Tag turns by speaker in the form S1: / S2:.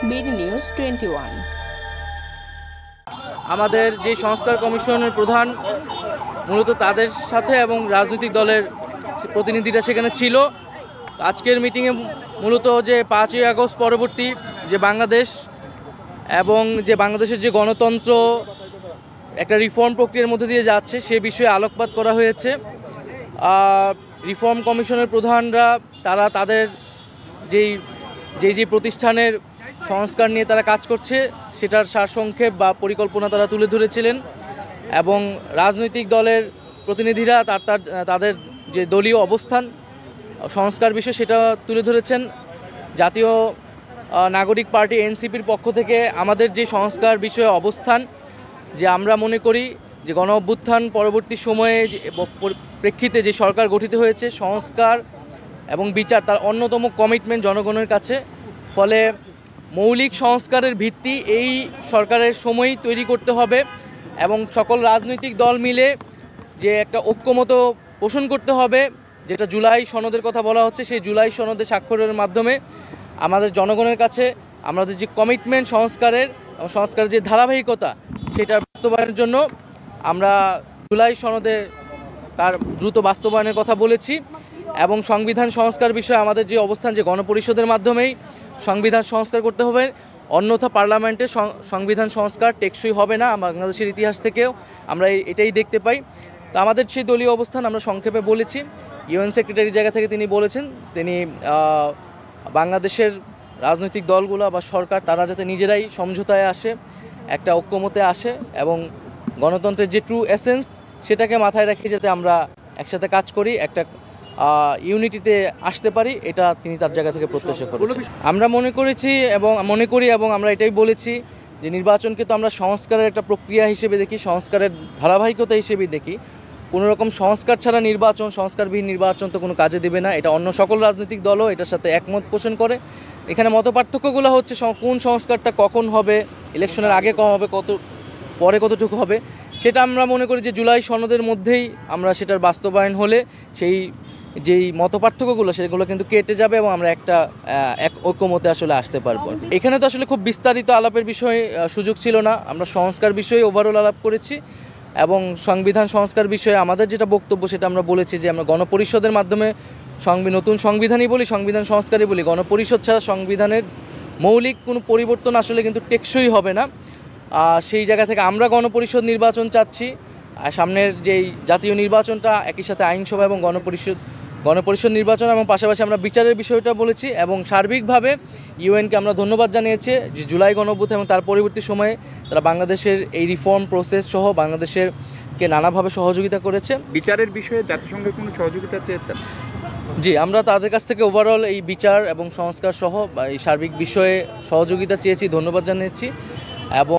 S1: BD news 21।
S2: আমাদের যে সংস্কার কমিশনের প্রধান মূলত তাদের সাথে এবং রাজনৈতিক দলের প্রতিনিধিরা সেখানে ছিল। আজকের মিটিংয়ে মূলত যে 5ই আগস্ট পরবর্তী যে বাংলাদেশ এবং যে বাংলাদেশের যে গণতন্ত্র একটা রিফর্ম প্রক্রিয়ার মধ্যে দিয়ে যাচ্ছে সে বিষয়ে আলোকপাত করা হয়েছে। রিফর্ম কমিশনের প্রধানরা তারা তাদের যেই প্রতিষ্ঠানের সংস্কার নিয়ে তারা কাজ করছে সেটার সারসংক্ষেপ বা পরিকল্পনা তারা তুলে ধরেছিলেন এবং রাজনৈতিক দলের প্রতিনিধিরা তাদের যে দলীয় অবস্থান সংস্কার বিষয় সেটা তুলে ধরেছেন। জাতীয় নাগরিক পার্টি এনসিপির পক্ষ থেকে আমাদের যে সংস্কার বিষয়ে অবস্থান, যে আমরা মনে করি যে গণ অভ্যুত্থান পরবর্তী সময়ে প্রেক্ষিতে যে সরকার গঠিত হয়েছে সংস্কার এবং বিচার তার অন্যতম কমিটমেন্ট জনগণের কাছে। ফলে মৌলিক সংস্কারের ভিত্তি এই সরকারের সময়ই তৈরি করতে হবে এবং সকল রাজনৈতিক দল মিলে যে একটা ঐক্যমত পোষণ করতে হবে, যেটা জুলাই সনদের কথা বলা হচ্ছে। সেই জুলাই সনদে স্বাক্ষরের মাধ্যমে আমাদের জনগণের কাছে আমাদের যে কমিটমেন্ট সংস্কারের এবং সংস্কারের যে ধারাবাহিকতা সেটার বাস্তবায়নের জন্য আমরা জুলাই সনদে তার দ্রুত বাস্তবায়নের কথা বলেছি এবং সংবিধান সংস্কার বিষয়ে আমাদের যে অবস্থান যে গণপরিষদের মাধ্যমেই সংবিধান সংস্কার করতে হবে, অন্যথা পার্লামেন্টে সংবিধান সংস্কার টেকসই হবে না। বাংলাদেশের ইতিহাস থেকেও আমরা এটাই দেখতে পাই। তো আমাদের সেই দলীয় অবস্থান আমরা সংক্ষেপে বলেছি। ইউএন সেক্রেটারি জায়গা থেকে তিনি বলেছেন তিনি বাংলাদেশের রাজনৈতিক দলগুলো বা সরকার তারা যাতে নিজেরাই সমঝোতায় আসে, একটা ঐক্যমতে আসে এবং গণতন্ত্রের যে ট্রু এসেন্স সেটাকে মাথায় রেখে যাতে আমরা একসাথে কাজ করি, একটা ইউনিটিতে আসতে পারি, এটা তিনি তার জায়গা থেকে প্রত্যাশা করেছেন। আমরা মনে করি এবং আমরা এটাই বলেছি যে নির্বাচনকে তো আমরা সংস্কারের একটা প্রক্রিয়া হিসেবে দেখি, সংস্কারের ধারাবাহিকতা হিসেবে দেখি। কোনো রকম সংস্কার ছাড়া সংস্কারবিহীন নির্বাচন তো কোনো কাজে দেবে না। এটা অন্য সকল রাজনৈতিক দলও এটার সাথে একমত পোষণ করে। এখানে মতপার্থক্যগুলো হচ্ছে কোন সংস্কারটা কখন হবে, ইলেকশনের আগে কখন হবে, পরে কতটুকু হবে, সেটা আমরা মনে করি যে জুলাই সনদের মধ্যেই আমরা সেটার বাস্তবায়ন হলে যেই মতপার্থক্যগুলো সেগুলো কিন্তু কেটে যাবে এবং আমরা এক ঐক্যমতে আসলে আসতে পারবো। এখানে তো আসলে খুব বিস্তারিত আলাপের বিষয়ে সুযোগ ছিল না। আমরা সংস্কার বিষয়ে ওভারঅল আলাপ করেছি এবং সংবিধান সংস্কার বিষয়ে আমাদের যেটা বক্তব্য সেটা আমরা বলেছি যে আমরা গণপরিষদের মাধ্যমে নতুন সংবিধানই বলি, সংবিধান সংস্কারই বলি। গণপরিষদ ছাড়া সংবিধানের মৌলিক কোনো পরিবর্তন আসলে কিন্তু টেকসই হবে না। সেই জায়গা থেকে আমরা গণপরিষদ নির্বাচন চাচ্ছি। সামনের যেই জাতীয় নির্বাচনটা একই সাথে আইনসভা এবং গণপরিষদ নির্বাচন এবং পাশাপাশি আমরা বিচারের বিষয়টা বলেছি এবং সার্বিকভাবে ইউএনকে আমরা ধন্যবাদ জানিয়েছি যে জুলাই গণঅভ্যুত্থান এবং তার পরবর্তী সময়ে তারা বাংলাদেশের এই রিফর্ম প্রসেস সহ বাংলাদেশকে নানাভাবে সহযোগিতা করেছে।
S3: বিচারের বিষয়ে জাতিসংঘের কোনো সহযোগিতা চেয়েছেন?
S2: জি, আমরা তাদের কাছ থেকে ওভারঅল এই বিচার এবং সংস্কার সহ এই সার্বিক বিষয়ে সহযোগিতা চেয়েছি, ধন্যবাদ জানিয়েছি এবং